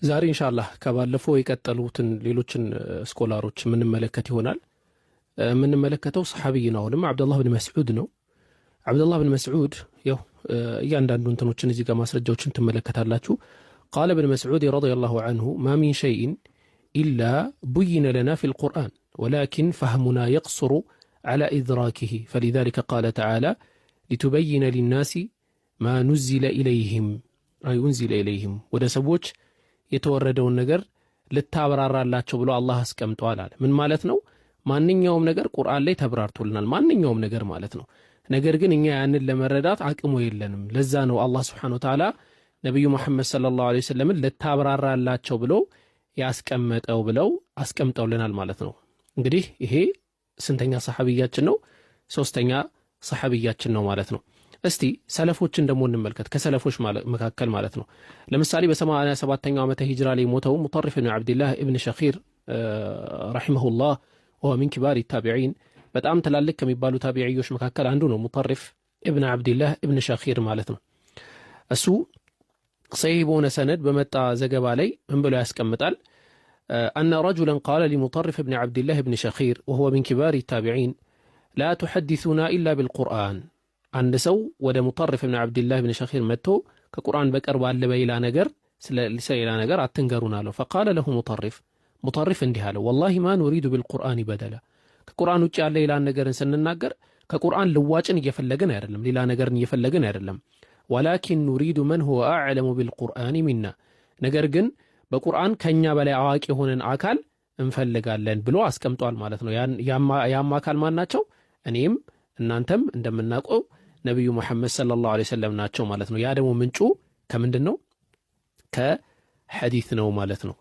ዛሬ ኢንሻአላህ ከባለፈው የቀጠሉትን ሌሎችን ስኮላሮች የምንመለከት ይሆናል። የምንመለከተው ሰሐቢይ ነው። አሁንም አብዱላህ ብን መስዑድ ነው። አብዱላህ ብን መስዑድ ያው እያንዳንዱ እንትኖችን እዚህ ጋር ማስረጃዎችን ትመለከታላችሁ። ቃለ ብን መስዑድ ረዲየላሁ ዐንሁ ማ ሚን ሸይኢን ኢላ ቡይነ ለና ፊል ቁርአን ወላኪን ፈህሙና የቅሱሩ ዐላ ኢድራኪሂ ፈሊዛሊከ ቃለ ተዓላ ሊቱበይነ ሊናሲ ማ ኑዚለ ኢለይሂም አይ ኡንዚለ ኢለይሂም ወደ ሰዎች የተወረደውን ነገር ልታብራራላቸው ብሎ አላህ አስቀምጧል አለ። ምን ማለት ነው? ማንኛውም ነገር ቁርአን ላይ ተብራርቶልናል፣ ማንኛውም ነገር ማለት ነው። ነገር ግን እኛ ያንን ለመረዳት አቅሙ የለንም። ለዛ ነው አላህ Subhanahu Wa Ta'ala ነብዩ መሐመድ ሰለላሁ ዐለይሂ ወሰለም ልታብራራላቸው ብሎ ያስቀመጠው ብለው አስቀምጠውልናል ማለት ነው። እንግዲህ ይሄ ስንተኛ ሰሐቢያችን ነው? ሶስተኛ ሰሐቢያችን ነው ማለት ነው። እስቲ ሰለፎችን ደግሞ እንመልከት። ከሰለፎች መካከል ማለት ነው ለምሳሌ በ87ኛው ዓመተ ሂጅራ ላይ ሞተው ሙጠሪፍ ኢብኑ አብዱላህ ኢብኑ ሸኺር ረሂመሁላህ ወሆ ሚን ኪባሪ ታቢዒን በጣም ትላልቅ ከሚባሉ ታቢዒዮች መካከል አንዱ ነው። ሙጠሪፍ ኢብኑ አብዱላህ ኢብኑ ሸኺር ማለት ነው። እሱ ሰሂህ በሆነ ሰነድ በመጣ ዘገባ ላይ ምን ብሎ ያስቀምጣል? አነ ረጁለን ቃለ ሊሙጠሪፍ ኢብኑ አብዱላህ ኢብኑ ሸኺር ወሆ ሚን ኪባሪ ታቢዒን ላ ቱሐዲሱና ኢላ ቢልቁርአን። አንድ ሰው ወደ ሙጠሪፍ ኢብኑ አብዱላህ ኢብኑ ሸኺር መጥቶ ከቁርአን በቀር ባለ በሌላ ነገር ስለሌላ ነገር አትንገሩን አለው። ፈቃለ ለሁ ሙጠሪፍ እንዲህ አለው፣ ወላሂ ማ ኑሪዱ ቢልቁርአን በደላ። ከቁርአን ውጭ ያለ ሌላ ነገርን ስንናገር ከቁርአን ልዋጭን እየፈለግን አይደለም፣ ሌላ ነገርን እየፈለግን አይደለም። ወላኪን ኑሪዱ መን ሁወ አዕለሙ ቢልቁርአን ሚና፣ ነገር ግን በቁርአን ከኛ በላይ አዋቂ የሆነን አካል እንፈልጋለን ብሎ አስቀምጧል ማለት ነው። ያም አካል ማን ናቸው? እኔም እናንተም እንደምናውቀው ነብዩ መሐመድ ሰለላሁ ዐለይሂ ወሰለም ናቸው ማለት ነው። ያ ደግሞ ምንጩ ከምንድን ነው? ከሐዲስ ነው ማለት ነው።